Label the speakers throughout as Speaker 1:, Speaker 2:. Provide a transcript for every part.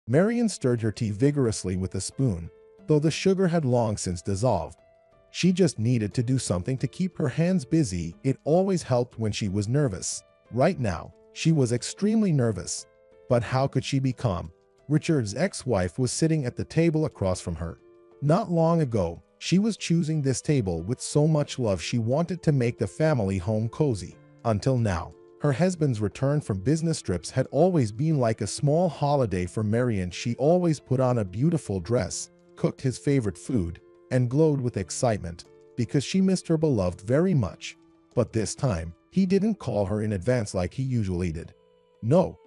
Speaker 1: Marian stirred her tea vigorously with a spoon, though the sugar had long since dissolved. She just needed to do something to keep her hands busy. It always helped when she was nervous. Right now, she was extremely nervous. But how could she be calm? Richard's ex-wife was sitting at the table across from her. Not long ago, she was choosing this table with so much love she wanted to make the family home cozy. Until now, her husband's return from business trips had always been like a small holiday for Marian. She always put on a beautiful dress, cooked his favorite food, and glowed with excitement because she missed her beloved very much. But this time, he didn't call her in advance like he usually did. No.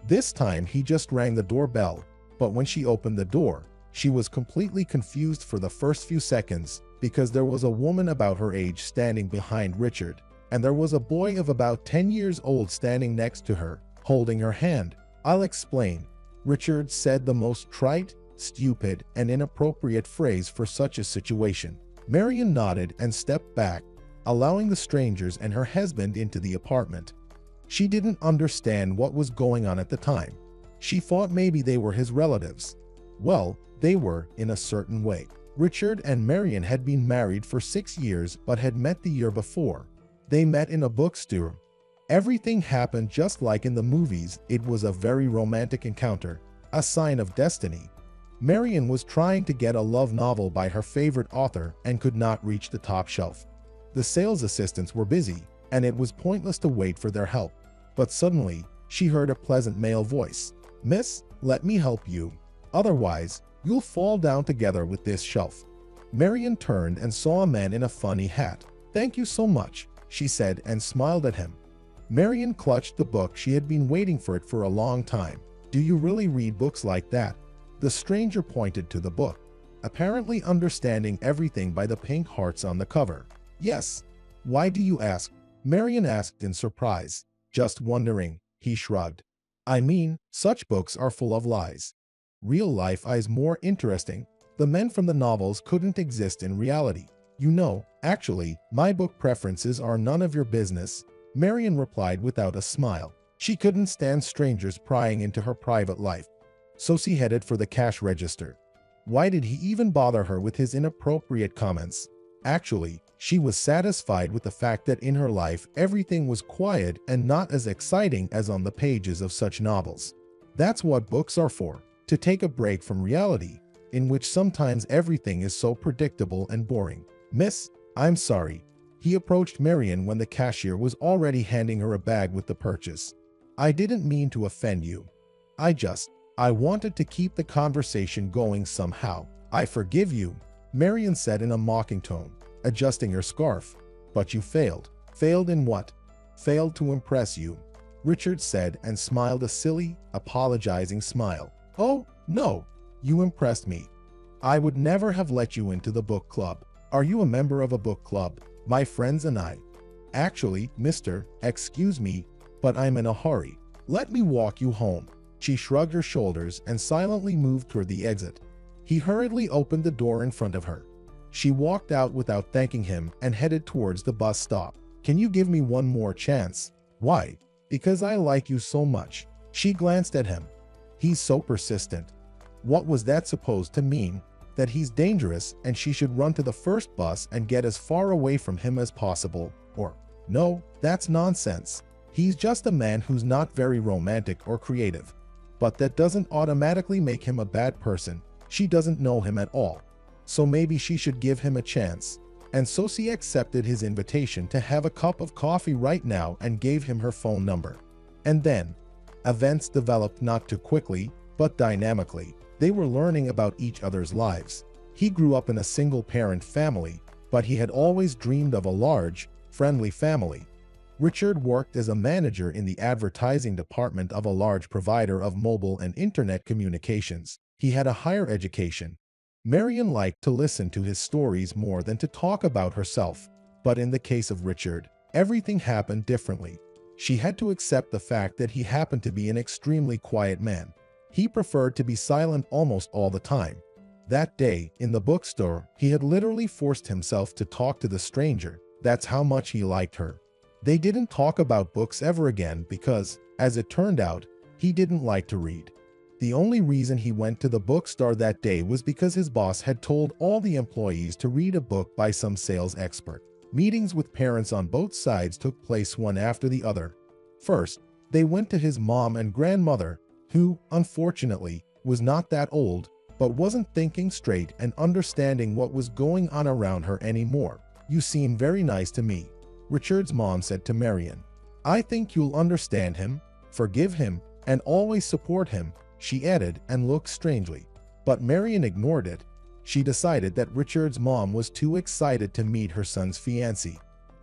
Speaker 1: This time he just rang the doorbell, but when she opened the door, she was completely confused for the first few seconds because there was a woman about her age standing behind Richard, and there was a boy of about 10 years old standing next to her, holding her hand. "I'll explain," Richard said, the most trite, stupid, and inappropriate phrase for such a situation. Marian nodded and stepped back, allowing the strangers and her husband into the apartment. She didn't understand what was going on at the time. She thought maybe they were his relatives. Well, they were, in a certain way. Richard and Marian had been married for 6 years but had met the year before. They met in a bookstore. Everything happened just like in the movies. It was a very romantic encounter, a sign of destiny. Marian was trying to get a love novel by her favorite author and could not reach the top shelf. The sales assistants were busy, and it was pointless to wait for their help. But suddenly, she heard a pleasant male voice. "Miss, let me help you. Otherwise, you'll fall down together with this shelf." Marian turned and saw a man in a funny hat. "Thank you so much," she said and smiled at him. Marian clutched the book. She had been waiting for it for a long time. "Do you really read books like that?" The stranger pointed to the book, apparently understanding everything by the pink hearts on the cover. "Yes." "Why do you ask?" Marian asked in surprise. "Just wondering," he shrugged. "I mean, such books are full of lies. Real life is more interesting. The men from the novels couldn't exist in reality. You know, actually, my book preferences are none of your business," Marian replied without a smile. She couldn't stand strangers prying into her private life. So she headed for the cash register. Why did he even bother her with his inappropriate comments? Actually, she was satisfied with the fact that in her life everything was quiet and not as exciting as on the pages of such novels. That's what books are for, to take a break from reality, in which sometimes everything is so predictable and boring. "Miss, I'm sorry." He approached Marian when the cashier was already handing her a bag with the purchase. "I didn't mean to offend you. I wanted to keep the conversation going somehow." "I forgive you," Marian said in a mocking tone, adjusting her scarf. "But you failed." "Failed in what?" "Failed to impress you," Richard said and smiled a silly, apologizing smile. "Oh, no, you impressed me. I would never have let you into the book club." "Are you a member of a book club?" "My friends and I." "Actually, mister, excuse me, but I'm in a hurry. Let me walk you home." She shrugged her shoulders and silently moved toward the exit. He hurriedly opened the door in front of her. She walked out without thanking him and headed towards the bus stop. "Can you give me one more chance?" "Why?" "Because I like you so much." She glanced at him. He's so persistent. What was that supposed to mean? That he's dangerous and she should run to the first bus and get as far away from him as possible? Or, no, that's nonsense. He's just a man who's not very romantic or creative. But that doesn't automatically make him a bad person. She doesn't know him at all. So maybe she should give him a chance. And so she accepted his invitation to have a cup of coffee right now and gave him her phone number. And then, events developed not too quickly, but dynamically. They were learning about each other's lives. He grew up in a single-parent family, but he had always dreamed of a large, friendly family. Richard worked as a manager in the advertising department of a large provider of mobile and internet communications. He had a higher education. Marian liked to listen to his stories more than to talk about herself. But in the case of Richard, everything happened differently. She had to accept the fact that he happened to be an extremely quiet man. He preferred to be silent almost all the time. That day, in the bookstore, he had literally forced himself to talk to the stranger. That's how much he liked her. They didn't talk about books ever again because, as it turned out, he didn't like to read. The only reason he went to the bookstore that day was because his boss had told all the employees to read a book by some sales expert. Meetings with parents on both sides took place one after the other. First, they went to his mom and grandmother, who, unfortunately, was not that old, but wasn't thinking straight and understanding what was going on around her anymore. "You seem very nice to me," Richard's mom said to Marion. "I think you'll understand him, forgive him, and always support him," she added and looked strangely. But Marion ignored it. She decided that Richard's mom was too excited to meet her son's fiancé.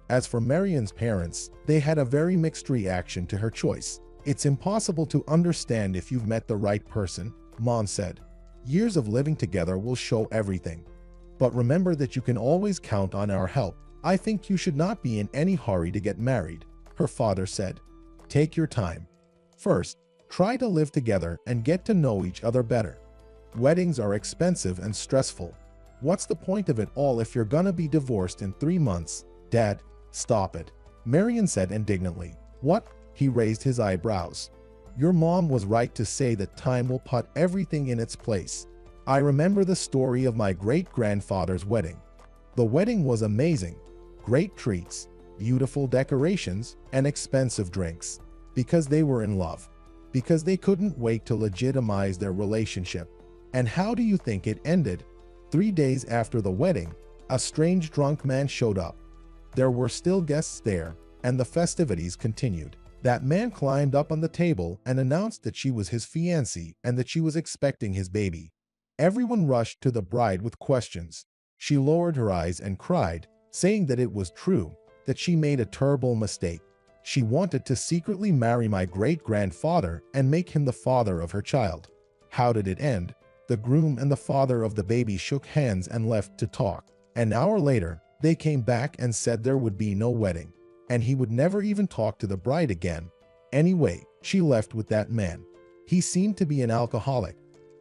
Speaker 1: As for Marion's parents, they had a very mixed reaction to her choice. "It's impossible to understand if you've met the right person," Mom said. "Years of living together will show everything. But remember that you can always count on our help. I think you should not be in any hurry to get married," her father said. "Take your time. First, try to live together and get to know each other better. Weddings are expensive and stressful. What's the point of it all if you're gonna be divorced in 3 months? Dad, stop it," Marion said indignantly. "What?" He raised his eyebrows. "Your mom was right to say that time will put everything in its place. I remember the story of my great-grandfather's wedding. The wedding was amazing. Great treats, beautiful decorations, and expensive drinks. Because they were in love. Because they couldn't wait to legitimize their relationship. And how do you think it ended? 3 days after the wedding, a strange drunk man showed up. There were still guests there, and the festivities continued. That man climbed up on the table and announced that she was his fiancée and that she was expecting his baby. Everyone rushed to the bride with questions. She lowered her eyes and cried, saying that it was true, that she made a terrible mistake. She wanted to secretly marry my great-grandfather and make him the father of her child. How did it end? The groom and the father of the baby shook hands and left to talk. An hour later, they came back and said there would be no wedding, and he would never even talk to the bride again. Anyway, she left with that man. He seemed to be an alcoholic.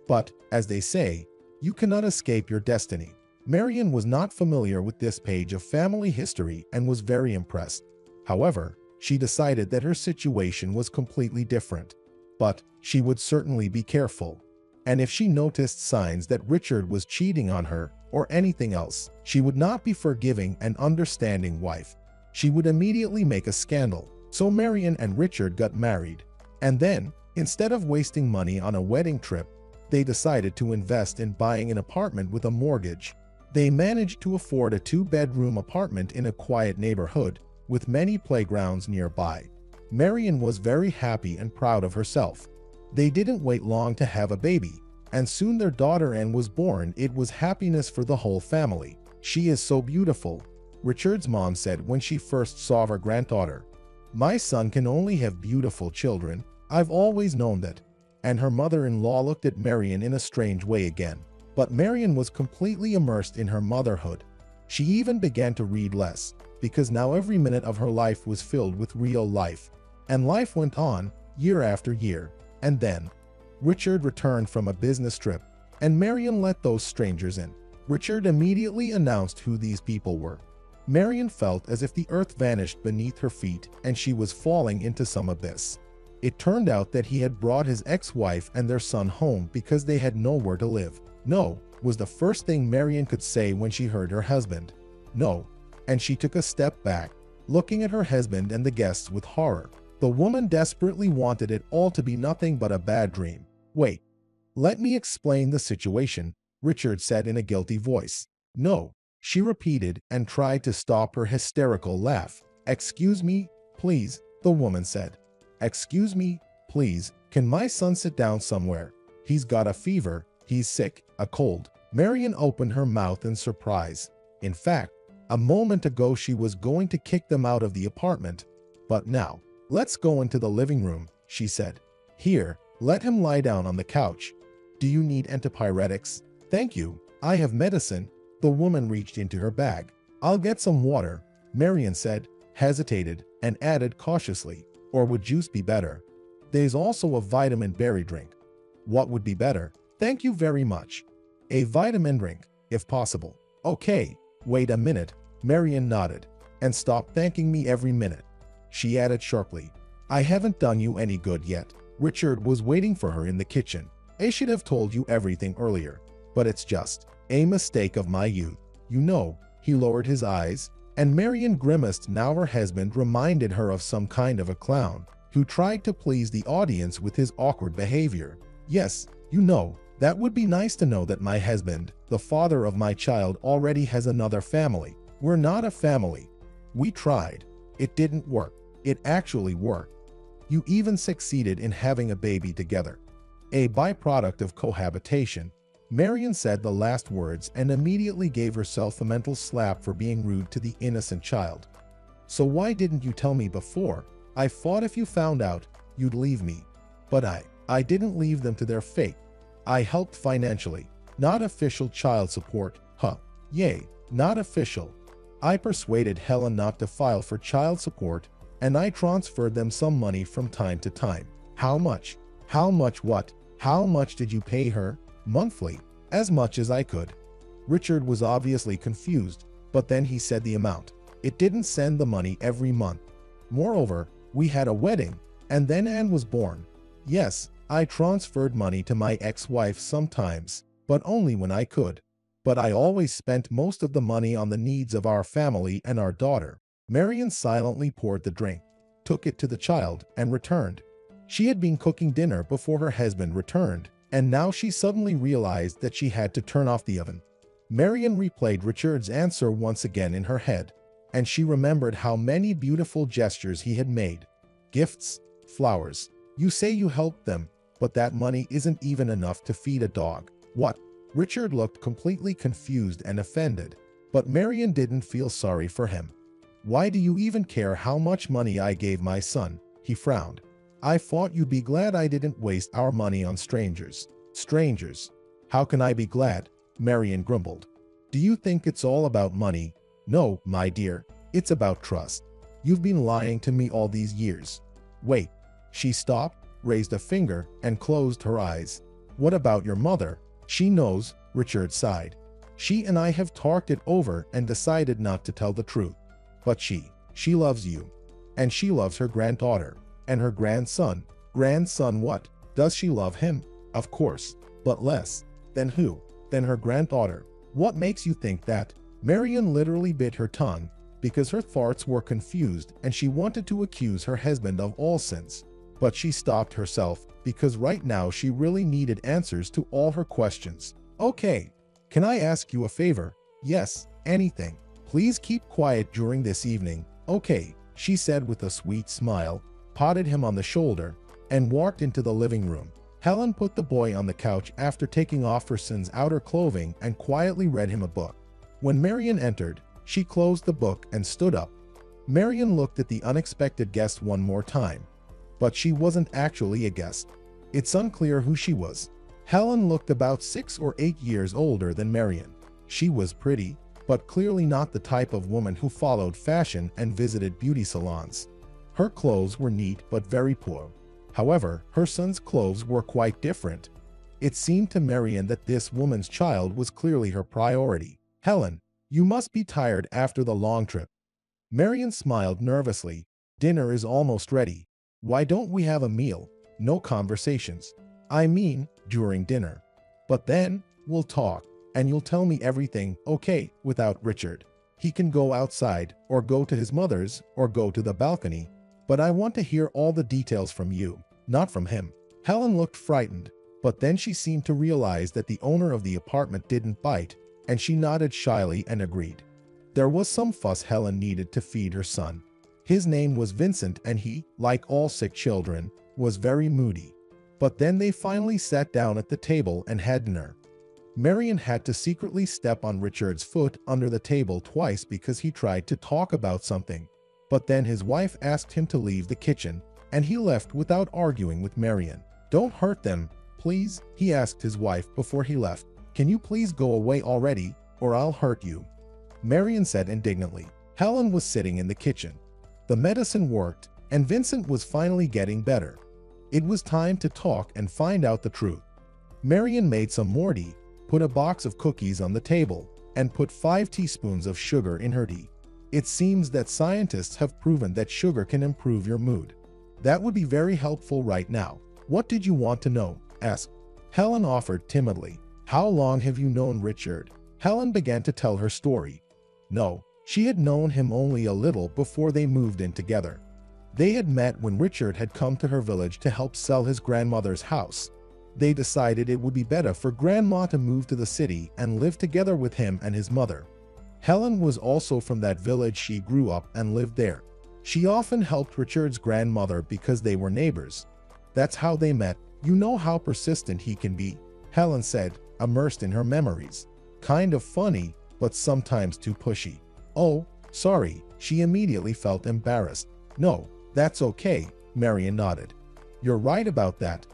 Speaker 1: But, as they say, you cannot escape your destiny. Marion was not familiar with this page of family history and was very impressed. However, she decided that her situation was completely different. But she would certainly be careful. And if she noticed signs that Richard was cheating on her or anything else, she would not be forgiving and understanding wife. She would immediately make a scandal. So Marion and Richard got married. And then, instead of wasting money on a wedding trip, they decided to invest in buying an apartment with a mortgage. They managed to afford a 2-bedroom apartment in a quiet neighborhood with many playgrounds nearby. Marion was very happy and proud of herself. They didn't wait long to have a baby, and soon their daughter Anne was born. It was happiness for the whole family. "She is so beautiful," Richard's mom said when she first saw her granddaughter. "My son can only have beautiful children. I've always known that." And her mother-in-law looked at Marion in a strange way again. But Marion was completely immersed in her motherhood. She even began to read less, because now every minute of her life was filled with real life. And life went on, year after year. And then, Richard returned from a business trip, and Marion let those strangers in. Richard immediately announced who these people were. Marion felt as if the earth vanished beneath her feet and she was falling into some abyss. It turned out that he had brought his ex-wife and their son home because they had nowhere to live. "No," was the first thing Marion could say when she heard her husband. "No." And she took a step back, looking at her husband and the guests with horror. The woman desperately wanted it all to be nothing but a bad dream. "Wait. Let me explain the situation," Richard said in a guilty voice. "No," she repeated and tried to stop her hysterical laugh. "Excuse me, please," the woman said. "Excuse me, please, can my son sit down somewhere? He's got a fever, he's sick, a cold." Marion opened her mouth in surprise. In fact, a moment ago she was going to kick them out of the apartment. But now, "Let's go into the living room," she said. "Here, let him lie down on the couch. Do you need antipyretics?" "Thank you, I have medicine." The woman reached into her bag. "I'll get some water," Marion said, hesitated, and added cautiously, "Or would juice be better? There's also a vitamin berry drink." "What would be better?" "Thank you very much. A vitamin drink, if possible." "Okay, wait a minute." Marion nodded. "And stop thanking me every minute," she added sharply. "I haven't done you any good yet." Richard was waiting for her in the kitchen. I should have told you everything earlier, but it's just a mistake of my youth. You know, he lowered his eyes, and Marion grimaced. Now her husband reminded her of some kind of a clown who tried to please the audience with his awkward behavior. Yes, you know, that would be nice to know that my husband, the father of my child, already has another family. We're not a family. We tried. It didn't work. It actually worked. You even succeeded in having a baby together. A byproduct of cohabitation. Marion said the last words and immediately gave herself a mental slap for being rude to the innocent child. So why didn't you tell me before? I thought if you found out, you'd leave me. But I didn't leave them to their fate. I helped financially, not official child support, huh? Yay, not official. I persuaded Helen not to file for child support, and I transferred them some money from time to time. How much? How much what? How much did you pay her? Monthly. As much as I could. Richard was obviously confused, but then he said the amount. It didn't send the money every month. Moreover, we had a wedding, and then Anne was born. Yes, I transferred money to my ex-wife sometimes, but only when I could. But I always spent most of the money on the needs of our family and our daughter. Marion silently poured the drink, took it to the child, and returned. She had been cooking dinner before her husband returned, and now she suddenly realized that she had to turn off the oven. Marion replayed Richard's answer once again in her head, and she remembered how many beautiful gestures he had made. Gifts, flowers. You say you helped them, but that money isn't even enough to feed a dog. What? Richard looked completely confused and offended, but Marion didn't feel sorry for him. Why do you even care how much money I gave my son? He frowned. I thought you'd be glad I didn't waste our money on strangers. Strangers? How can I be glad? Marion grumbled. Do you think it's all about money? No, my dear, it's about trust. You've been lying to me all these years. Wait. She stopped, raised a finger, and closed her eyes. What about your mother? She knows, Richard sighed. She and I have talked it over and decided not to tell the truth. But she loves you. And she loves her granddaughter. And her grandson. Grandson what? Does she love him? Of course. But less. Than who? Than her granddaughter. What makes you think that? Marion literally bit her tongue, because her thoughts were confused and she wanted to accuse her husband of all sins. But she stopped herself, because right now she really needed answers to all her questions. Okay. Can I ask you a favor? Yes, anything. Please keep quiet during this evening. Okay, she said with a sweet smile, patted him on the shoulder, and walked into the living room. Helen put the boy on the couch after taking off her son's outer clothing and quietly read him a book. When Marion entered, she closed the book and stood up. Marion looked at the unexpected guest one more time. But she wasn't actually a guest. It's unclear who she was. Helen looked about 6 or 8 years older than Marion. She was pretty, but clearly not the type of woman who followed fashion and visited beauty salons. Her clothes were neat but very poor. However, her son's clothes were quite different. It seemed to Marion that this woman's child was clearly her priority. Helen, you must be tired after the long trip. Marion smiled nervously. Dinner is almost ready. Why don't we have a meal? No conversations. I mean, during dinner. But then, we'll talk, and you'll tell me everything, okay, without Richard. He can go outside, or go to his mother's, or go to the balcony. But I want to hear all the details from you, not from him. Helen looked frightened, but then she seemed to realize that the owner of the apartment didn't bite, and she nodded shyly and agreed. There was some fuss. Helen needed to feed her son. His name was Vincent, and he, like all sick children, was very moody. But then they finally sat down at the table and had dinner. Marion had to secretly step on Richard's foot under the table twice because he tried to talk about something. But then his wife asked him to leave the kitchen, and he left without arguing with Marion. Don't hurt them, please, he asked his wife before he left. Can you please go away already, or I'll hurt you? Marion said indignantly. Helen was sitting in the kitchen. The medicine worked, and Vincent was finally getting better. It was time to talk and find out the truth. Marion made some more tea, put a box of cookies on the table, and put 5 teaspoons of sugar in her tea. It seems that scientists have proven that sugar can improve your mood. That would be very helpful right now. What did you want to know? Asked Helen offered timidly. How long have you known Richard? Helen began to tell her story. No, she had known him only a little before they moved in together. They had met when Richard had come to her village to help sell his grandmother's house. They decided it would be better for Grandma to move to the city and live together with him and his mother. Helen was also from that village. She grew up and lived there. She often helped Richard's grandmother because they were neighbors. That's how they met. You know how persistent he can be, Helen said, immersed in her memories. Kind of funny, but sometimes too pushy. Oh, sorry, she immediately felt embarrassed. No, that's okay, Marion nodded. You're right about that.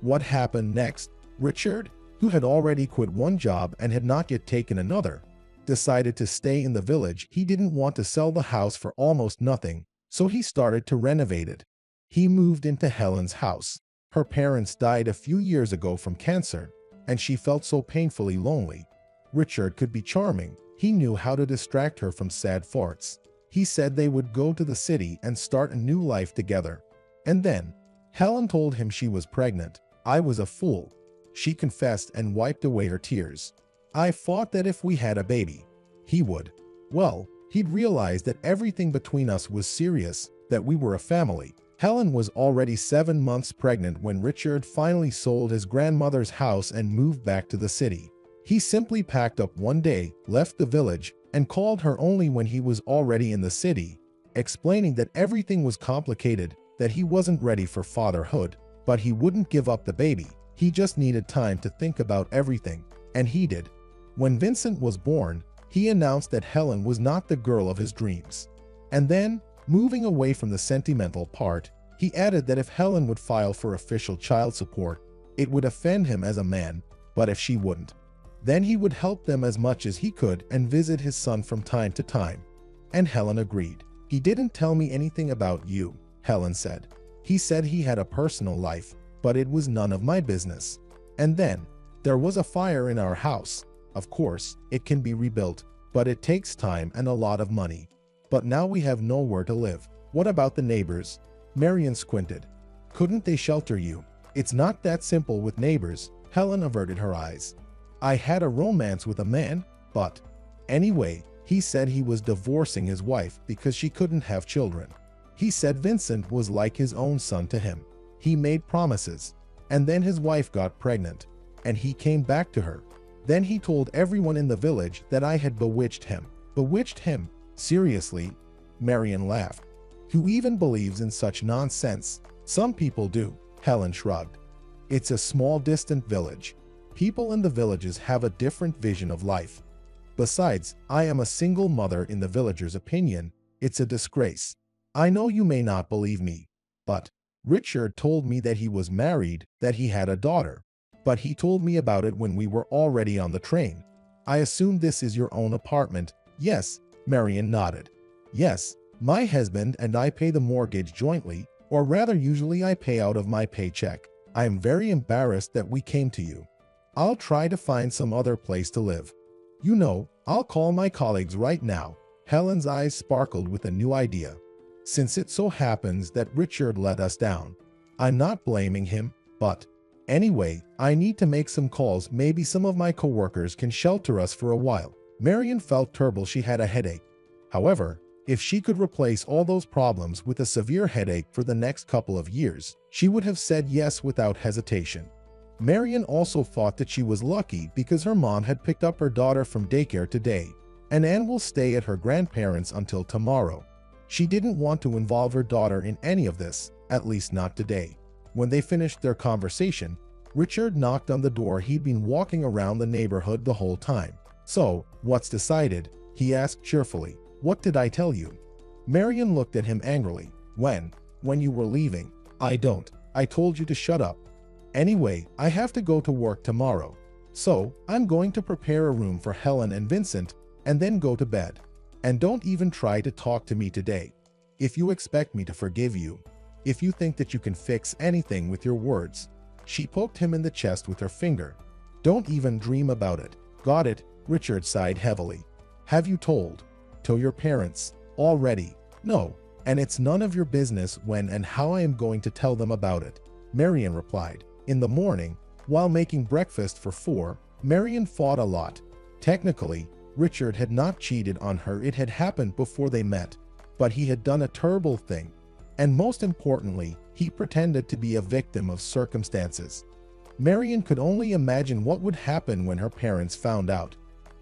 Speaker 1: What happened next? Richard, who had already quit one job and had not yet taken another, decided to stay in the village. He didn't want to sell the house for almost nothing, so he started to renovate it. He moved into Helen's house. Her parents died a few years ago from cancer, and she felt so painfully lonely. Richard could be charming. He knew how to distract her from sad thoughts. He said they would go to the city and start a new life together. And then, Helen told him she was pregnant. I was a fool, she confessed and wiped away her tears. I thought that if we had a baby, he would. Well, he'd realize that everything between us was serious, that we were a family. Helen was already 7 months pregnant when Richard finally sold his grandmother's house and moved back to the city. He simply packed up one day, left the village, and called her only when he was already in the city, explaining that everything was complicated, that he wasn't ready for fatherhood, but he wouldn't give up the baby. He just needed time to think about everything, and he did. When Vincent was born, he announced that Helen was not the girl of his dreams. And then, moving away from the sentimental part, he added that if Helen would file for official child support, it would offend him as a man, but if she wouldn't, then he would help them as much as he could and visit his son from time to time. And Helen agreed. He didn't tell me anything about you, Helen said. He said he had a personal life, but it was none of my business. And then, there was a fire in our house. Of course, it can be rebuilt, but it takes time and a lot of money. But now we have nowhere to live. What about the neighbors? Marion squinted. Couldn't they shelter you? It's not that simple with neighbors. Helen averted her eyes. I had a romance with a man, but anyway, he said he was divorcing his wife because she couldn't have children. He said Vincent was like his own son to him. He made promises, and then his wife got pregnant, and he came back to her. Then he told everyone in the village that I had bewitched him. Bewitched him? Seriously? Marion laughed. Who even believes in such nonsense? Some people do, Helen shrugged. It's a small, distant village. People in the villages have a different vision of life. Besides, I am a single mother. In the villagers' opinion, it's a disgrace. I know you may not believe me, but Richard told me that he was married, that he had a daughter. But he told me about it when we were already on the train. I assume this is your own apartment. Yes, Marion nodded. Yes, my husband and I pay the mortgage jointly, or rather usually I pay out of my paycheck. I am very embarrassed that we came to you. I'll try to find some other place to live. You know, I'll call my colleagues right now. Helen's eyes sparkled with a new idea. Since it so happens that Richard let us down, I'm not blaming him, but anyway, I need to make some calls. Maybe some of my coworkers can shelter us for a while. Marion felt terrible. She had a headache. However, if she could replace all those problems with a severe headache for the next couple of years, she would have said yes without hesitation. Marion also thought that she was lucky because her mom had picked up her daughter from daycare today, and Anne will stay at her grandparents' until tomorrow. She didn't want to involve her daughter in any of this, at least not today. When they finished their conversation, Richard knocked on the door. He'd been walking around the neighborhood the whole time. So, what's decided? He asked cheerfully. What did I tell you? Marion looked at him angrily. When you were leaving. I don't. I told you to shut up. Anyway, I have to go to work tomorrow. So, I'm going to prepare a room for Helen and Vincent, and then go to bed. And don't even try to talk to me today. If you expect me to forgive you, if you think that you can fix anything with your words. She poked him in the chest with her finger. Don't even dream about it. Got it? Richard sighed heavily. Have you told your parents already? No, and it's none of your business when and how I am going to tell them about it. Marion replied. In the morning, While making breakfast for 4, Marion fought a lot. Technically, Richard had not cheated on her, it had happened before they met, but he had done a terrible thing. And most importantly, he pretended to be a victim of circumstances. Marion could only imagine what would happen when her parents found out.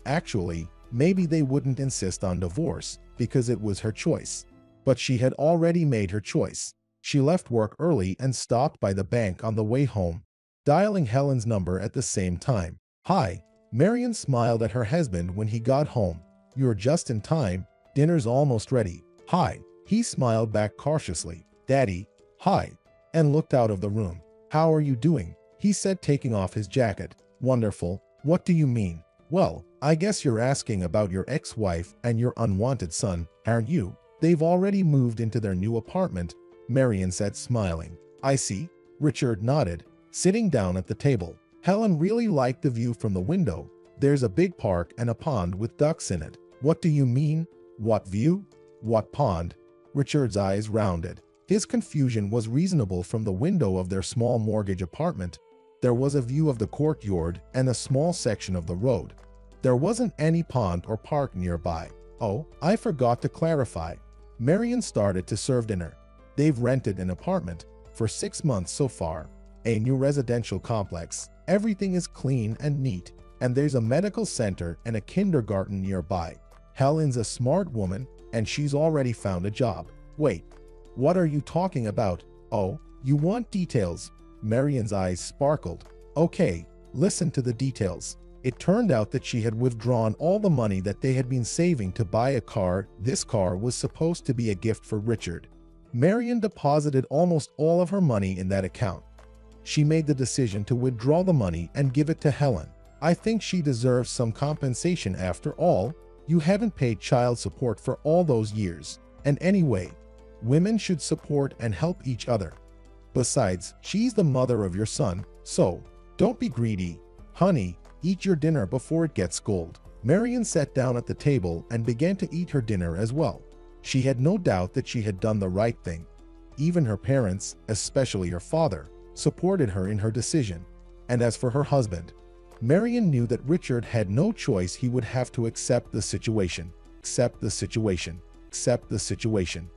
Speaker 1: Actually, maybe they wouldn't insist on divorce, because it was her choice. But she had already made her choice. She left work early and stopped by the bank on the way home, dialing Helen's number at the same time. "Hi." Marion smiled at her husband when he got home. "You're just in time, dinner's almost ready." "Hi." He smiled back cautiously. "Daddy." "Hi," and looked out of the room. "How are you doing?" he said, taking off his jacket. "Wonderful. What do you mean?" "Well, I guess you're asking about your ex-wife and your unwanted son, aren't you?" "They've already moved into their new apartment," Marion said, smiling. "I see." Richard nodded, sitting down at the table. Helen really liked the view from the window. "There's a big park and a pond with ducks in it." "What do you mean? What view? What pond?" Richard's eyes rounded. His confusion was reasonable. From the window of their small mortgage apartment, there was a view of the courtyard and a small section of the road. There wasn't any pond or park nearby. "Oh, I forgot to clarify." Marion started to serve dinner. "They've rented an apartment for 6 months so far. A new residential complex. Everything is clean and neat, and there's a medical center and a kindergarten nearby. Helen's a smart woman, and she's already found a job." "Wait, what are you talking about?" "Oh, you want details?" Marion's eyes sparkled. "Okay, listen to the details." It turned out that she had withdrawn all the money that they had been saving to buy a car. This car was supposed to be a gift for Richard. Marion deposited almost all of her money in that account. She made the decision to withdraw the money and give it to Helen. "I think she deserves some compensation. After all, you haven't paid child support for all those years. And anyway, women should support and help each other. Besides, she's the mother of your son, so don't be greedy. Honey, eat your dinner before it gets cold." Marion sat down at the table and began to eat her dinner as well. She had no doubt that she had done the right thing. Even her parents, especially her father, supported her in her decision. And as for her husband, Marion knew that Richard had no choice. He would have to accept the situation. Accept the situation. Accept the situation.